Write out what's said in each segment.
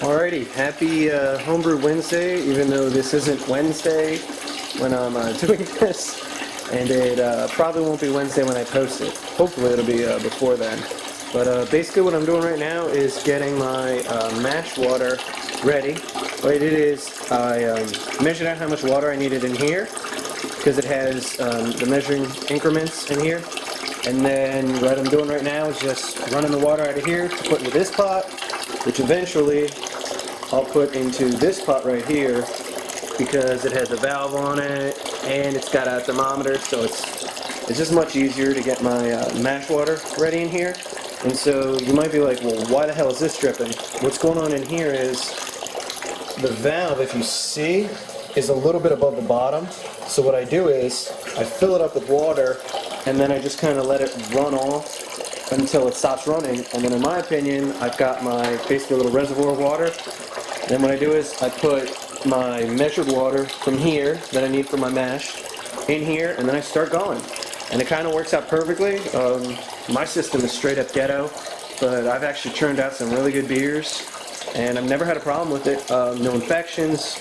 Alrighty, happy Homebrew Wednesday, even though this isn't Wednesday when I'm doing this, and it probably won't be Wednesday when I post it. Hopefully it'll be before then. But basically what I'm doing right now is getting my mash water ready. What I did is I measured out how much water I needed in here, because it has the measuring increments in here. And then what I'm doing right now is just running the water out of here to put into this pot, which eventually I'll put into this pot right here because it has a valve on it and it's got a thermometer, so it's just much easier to get my mash water ready in here. And so you might be like, well, why the hell is this dripping? What's going on in here is the valve, if you see, is a little bit above the bottom. So what I do is I fill it up with water and then I just kind of let it run off until it stops running. And then in my opinion, I've got my basically a little reservoir of water. And then what I do is I put my measured water from here that I need for my mash in here, and then I start going. And it kind of works out perfectly. My system is straight up ghetto, but I've actually churned out some really good beers and I've never had a problem with it. No infections,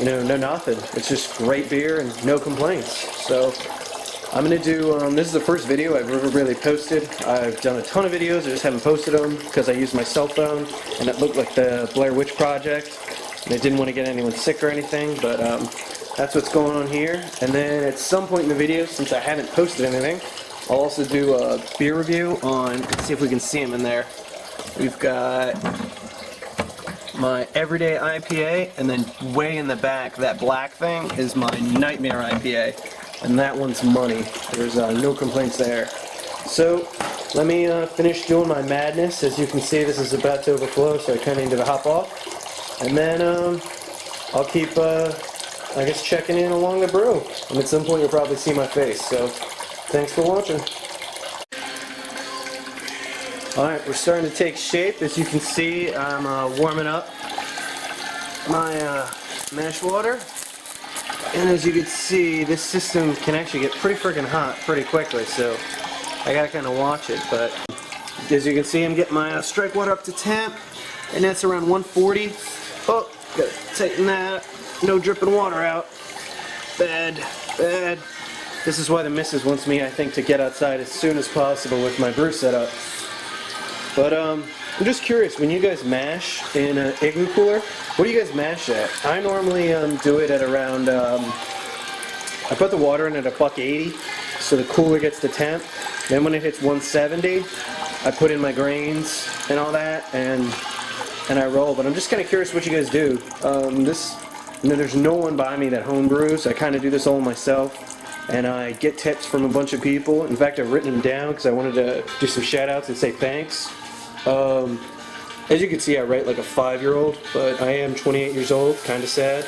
no nothing. It's just great beer and no complaints. So I'm going to do, this is the first video I've ever really posted. I've done a ton of videos, I just haven't posted them because I used my cell phone and it looked like the Blair Witch Project. And I didn't want to get anyone sick or anything, but that's what's going on here. And then at some point in the video, since I haven't posted anything, I'll also do a beer review on, let's see if we can see them in there. We've got my everyday IPA, and then way in the back, that black thing is my nightmare IPA. And that one's money. There's no complaints there. So let me finish doing my madness. As you can see, this is about to overflow, so I kind of need to hop off. And then I'll keep, I guess, checking in along the brew. And at some point you'll probably see my face. So thanks for watching. Alright, we're starting to take shape. As you can see, I'm warming up my mash water. And as you can see, this system can actually get pretty freaking hot pretty quickly, so I gotta kind of watch it. But as you can see, I'm getting my strike water up to temp, and that's around 140. Oh, gotta tighten that. No dripping water out. Bad, bad. This is why the missus wants me, I think, to get outside as soon as possible with my brew setup. But I'm just curious, when you guys mash in an igloo cooler, what do you guys mash at? I normally do it at around, I put the water in at $1.80, so the cooler gets the temp. Then when it hits 170, I put in my grains and all that, and I roll. But I'm just kind of curious what you guys do. There's no one by me that home brews. I kind of do this all myself, and I get tips from a bunch of people. In fact, I've written them down because I wanted to do some shout outs and say thanks. As you can see, I write like a 5-year-old, but I am 28 years old, kind of sad.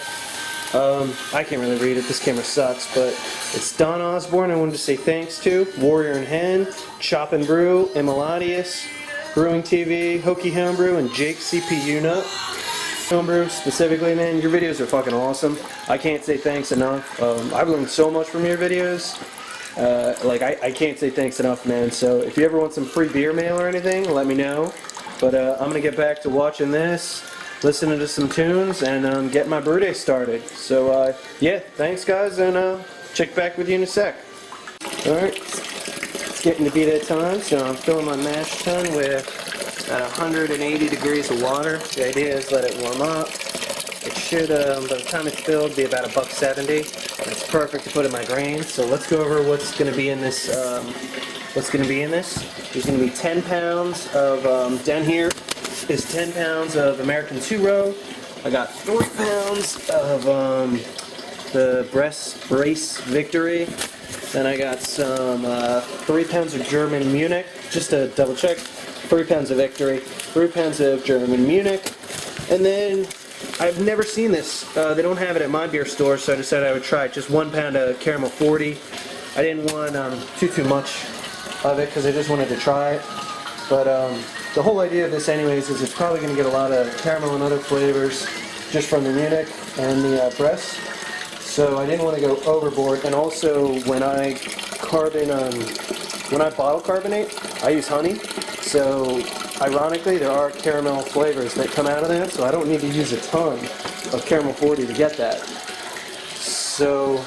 I can't really read it, this camera sucks, but it's Don Osborne I wanted to say thanks to, Warrior and Hen, Chop and Brew, Emeladius, Brewing TV, Hokey Homebrew, and Jake CPU Nut. Homebrew specifically, man, your videos are fucking awesome. I can't say thanks enough. I've learned so much from your videos. I can't say thanks enough, man. So if you ever want some free beer mail or anything, let me know. But I'm going to get back to watching this, listening to some tunes, and get my brew day started. So yeah, thanks guys, and check back with you in a sec. Alright, it's getting to be that time, so I'm filling my mash tun with about 180 degrees of water. The idea is let it warm up. It should, by the time it's filled, be about $1.70. It's perfect to put in my grains. So let's go over what's going to be in this. There's going to be 10 pounds of, down here is 10 pounds of American 2-row. I got 3 pounds of the Brace Victory. Then I got some 3 pounds of German Munich. Just to double check, 3 pounds of Victory, 3 pounds of German Munich. And then I've never seen this. They don't have it at my beer store, so I decided I would try it. Just 1 pound of Caramel 40. I didn't want too much of it because I just wanted to try it. But the whole idea of this anyways is it's probably going to get a lot of caramel and other flavors just from the Munich and the Bress. So I didn't want to go overboard. And also when I bottle carbonate, I use honey. So ironically, there are caramel flavors that come out of that, so I don't need to use a ton of caramel 40 to get that. So,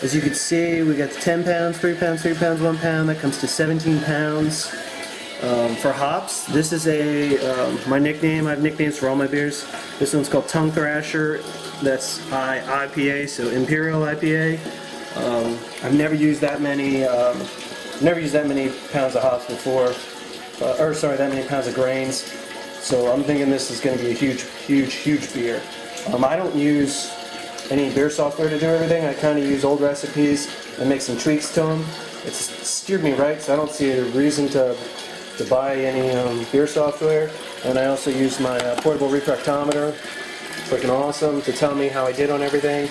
as you can see, we got the 10 pounds, 3 pounds, 3 pounds, 1 pound. That comes to 17 pounds. For hops, this is my nickname. I have nicknames for all my beers. This one's called Tongue Thrasher. That's IIPA, so Imperial IPA. I've never used that many pounds of hops before, that many pounds of grains. So I'm thinking this is going to be a huge beer. I don't use any beer software to do everything. I kind of use old recipes and make some tweaks to them. It's steered me right, so I don't see a reason to buy any beer software. And I also use my portable refractometer. Freaking awesome to tell me how I did on everything.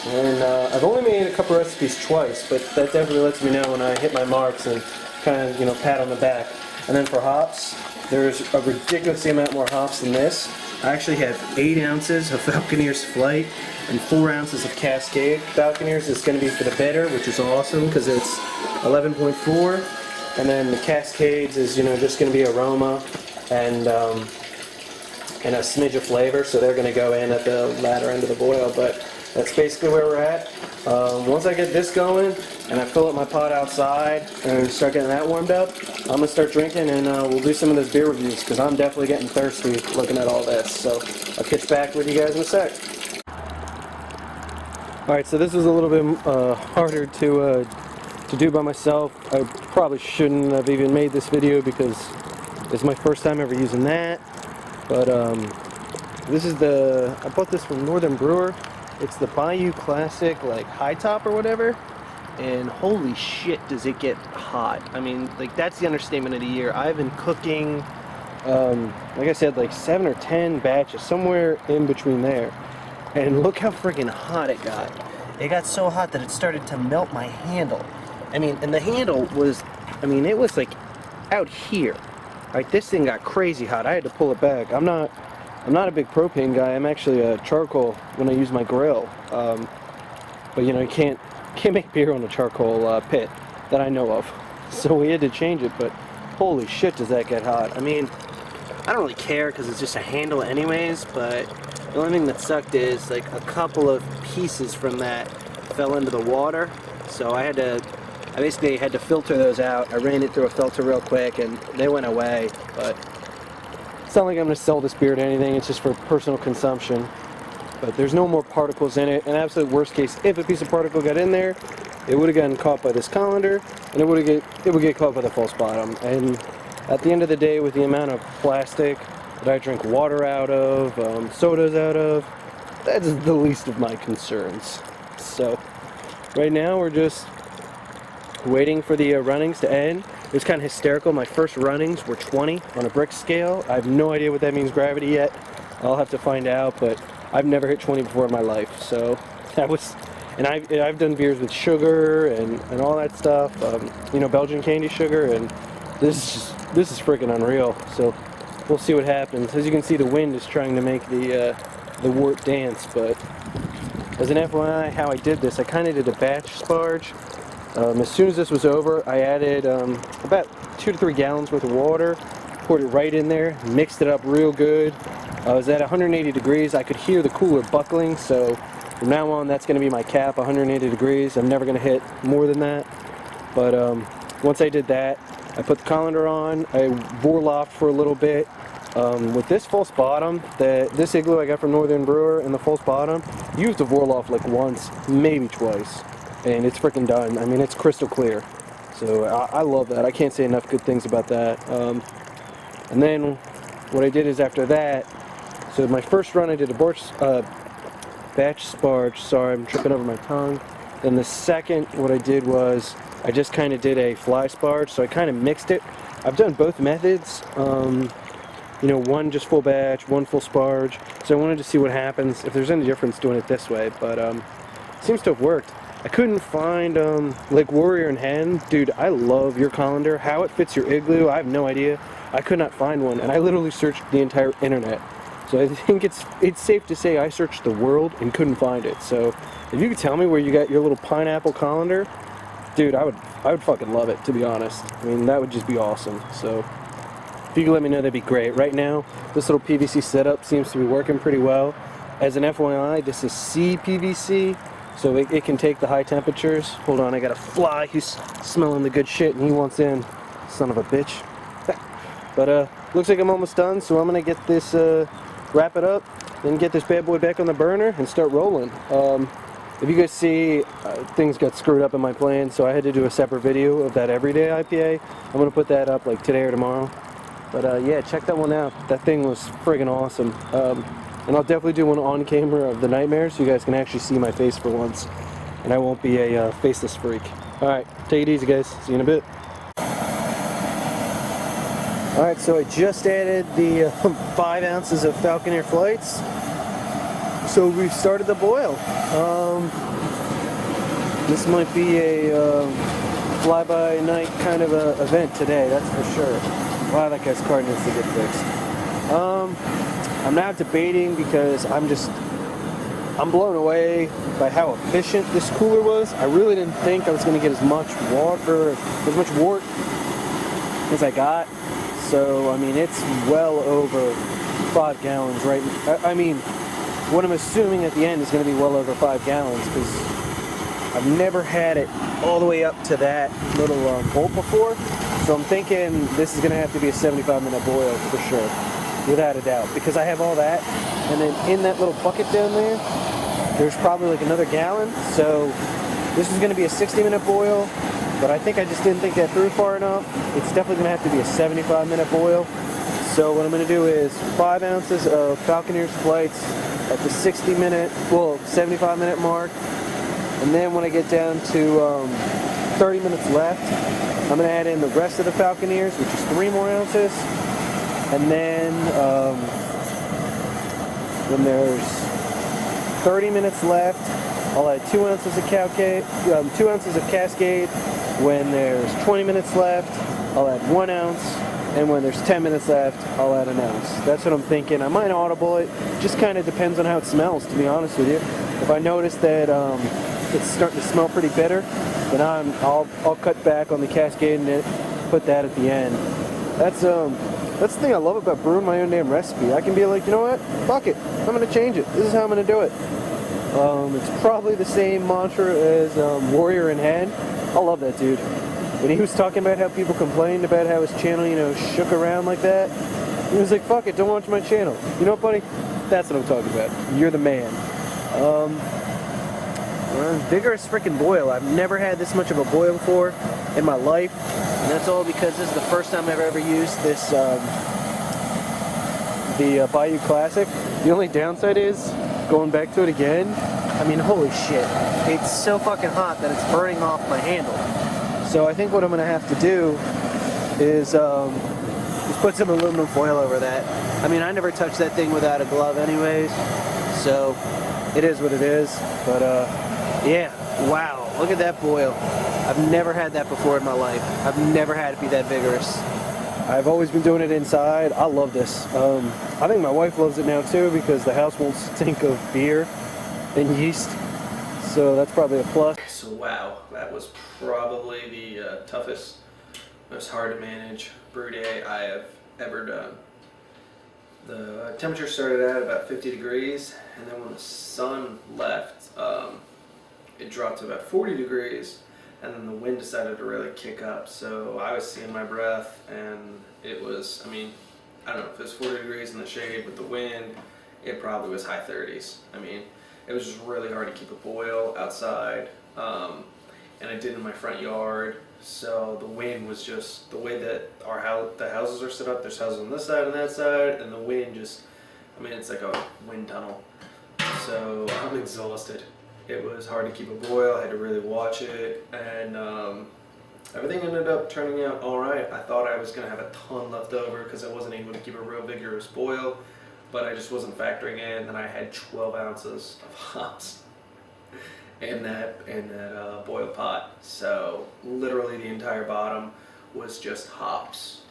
And I've only made a couple recipes twice, but that definitely lets me know when I hit my marks and kind of, pat on the back. And then for hops, there's a ridiculous amount more hops than this. I actually have 8 ounces of Falconeer's Flight and 4 ounces of Cascade. Falconeer's is going to be for the bitter, which is awesome because it's 11.4. And then the Cascades is, just going to be aroma and a smidge of flavor, so they're going to go in at the latter end of the boil. But that's basically where we're at. Once I get this going and I fill up my pot outside and start getting that warmed up, I'm going to start drinking and we'll do some of those beer reviews because I'm definitely getting thirsty looking at all this. So I'll catch back with you guys in a sec. Alright, so this was a little bit harder to do by myself. I probably shouldn't have even made this video because it's my first time ever using that. But this is I bought this from Northern Brewer. It's the Bayou Classic, high top or whatever. And holy shit, does it get hot. I mean, that's the understatement of the year. I've been cooking, like I said, 7 or 10 batches, somewhere in between there. And look how freaking hot it got. It got so hot that it started to melt my handle. I mean, and the handle was, it was out here. This thing got crazy hot. I had to pull it back. I'm not a big propane guy. I'm actually a charcoal when I use my grill. But you can't make beer on a charcoal pit that I know of. So we had to change it, but holy shit does that get hot. I don't really care because it's just a handle anyways, but the only thing that sucked is a couple of pieces from that fell into the water. So I basically had to filter those out. I ran it through a filter real quick and they went away, but it's not like I'm going to sell this beer to anything. It's just for personal consumption. But there's no more particles in it. And absolute worst case, if a piece of particle got in there, it would have gotten caught by this colander and it would get caught by the false bottom. And at the end of the day, with the amount of plastic that I drink water out of, sodas out of, that's the least of my concerns. So right now we're just waiting for the runnings to end. It was kind of hysterical. My first runnings were 20 on a brick scale. I have no idea what that means gravity yet. I'll have to find out, but I've never hit 20 before in my life. So that was, and I've done beers with sugar and all that stuff. Belgian candy sugar, and this is freaking unreal. So we'll see what happens. As you can see, the wind is trying to make the wort dance. But as an FYI, how I did this, I kind of did a batch sparge. As soon as this was over, I added about 2 to 3 gallons worth of water, poured it right in there, mixed it up real good. I was at 180 degrees. I could hear the cooler buckling, so from now on, that's going to be my cap, 180 degrees. I'm never going to hit more than that. But once I did that, I put the colander on. I vorloffed for a little bit. With this false bottom, this igloo I got from Northern Brewer and the false bottom, you have to vorloff once, maybe twice. And it's freaking done. It's crystal clear. So I love that. I can't say enough good things about that. And then what I did is after that, so my first run I did a batch sparge. Sorry, I'm tripping over my tongue. Then the second, what I did was I just kind of did a fly sparge. So I kind of mixed it. I've done both methods. One just full batch, one full sparge. So I wanted to see what happens, if there's any difference doing it this way. But it seems to have worked. I couldn't find, Warrior and Hen. Dude, I love your colander. How it fits your igloo, I have no idea. I could not find one, and I literally searched the entire internet. So I think it's safe to say I searched the world and couldn't find it. So if you could tell me where you got your little pineapple colander, dude, I would fucking love it, to be honest. That would just be awesome. So If you could let me know, that'd be great. Right now, this little PVC setup seems to be working pretty well. As an FYI, this is CPVC, so it can take the high temperatures. Hold on, I got a fly who's smelling the good shit and he wants in. Son of a bitch. But looks like I'm almost done, so I'm gonna get this, wrap it up, then get this bad boy back on the burner and start rolling. If you guys see, things got screwed up in my plan, so I had to do a separate video of that everyday IPA. I'm gonna put that up like today or tomorrow. But yeah, check that one out. That thing was friggin' awesome. And I'll definitely do one on camera of the nightmares so you guys can actually see my face for once. And I won't be a faceless freak. Alright, take it easy guys. See you in a bit. Alright, so I just added the 5 ounces of Falconer Flights. So we've started the boil. This might be a fly-by-night kind of a event today, that's for sure. Wow, that guy's car needs to get fixed. I'm now debating because I'm blown away by how efficient this cooler was. I really didn't think I was going to get as much water, as much wort as I got. So, I mean, it's well over 5 gallons, right? I mean, what I'm assuming at the end is going to be well over 5 gallons because I've never had it all the way up to that little bolt before. So I'm thinking this is going to have to be a 75-minute boil for sure, without a doubt, because I have all that, and then in that little bucket down there, there's probably like another gallon. So this is going to be a 60-minute boil, but I think I just didn't think that through far enough. It's definitely going to have to be a 75-minute boil. So what I'm going to do is 5 ounces of Falconer's Flights at the 75-minute mark, and then when I get down to 30 minutes left, I'm going to add in the rest of the Falconeers, which is 3 more ounces, and then when there's 30 minutes left, I'll add 2 ounces of Cascade. When there's 20 minutes left, I'll add 1 ounce, and when there's 10 minutes left, I'll add an ounce. That's what I'm thinking. I might audible it. Just kind of depends on how it smells, to be honest with you. If I notice that it's starting to smell pretty bitter, then I'll cut back on the Cascade and put that at the end. That's the thing I love about brewing my own damn recipe. I can be like, you know what? Fuck it. I'm gonna change it. This is how I'm gonna do it. It's probably the same mantra as Warrior in Head. I love that dude. When he was talking about how people complained about how his channel, you know, shook around like that, he was like, fuck it, don't watch my channel. You know what, buddy? That's what I'm talking about. You're the man. Vigorous freaking boil. I've never had this much of a boil before in my life, and that's all because this is the first time I've ever used this, the Bayou Classic. The only downside is, going back to it again, I mean, holy shit. It's so fucking hot that it's burning off my handle. So I think what I'm going to have to do is just put some aluminum foil over that. I mean, I never touch that thing without a glove anyways, so it is what it is. But yeah, wow, look at that boil. I've never had that before in my life. I've never had it be that vigorous. I've always been doing it inside. I love this. I think my wife loves it now too because the house won't stink of beer and yeast. So that's probably a plus. So wow, that was probably the toughest, most hard to manage brew day I have ever done. The temperature started at about 50 degrees, and then when the sun left, it dropped to about 40 degrees, and then the wind decided to really kick up. So I was seeing my breath, and it was, I mean, I don't know, if it was 40 degrees in the shade with the wind, it probably was high 30s. I mean, it was just really hard to keep a boil outside, and I did in my front yard. So the wind was just, the way that the houses are set up, there's houses on this side and that side, and the wind just, I mean, it's like a wind tunnel. So I'm exhausted. It was hard to keep a boil, I had to really watch it, and everything ended up turning out alright. I thought I was going to have a ton left over because I wasn't able to keep a real vigorous boil, but I just wasn't factoring in that I had 12 ounces of hops in that boil pot. So literally the entire bottom was just hops.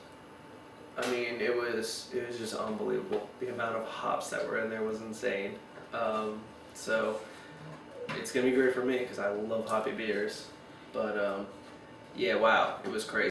I mean, it was just unbelievable. The amount of hops that were in there was insane. So it's gonna be great for me because I love hoppy beers. But yeah, wow, it was crazy.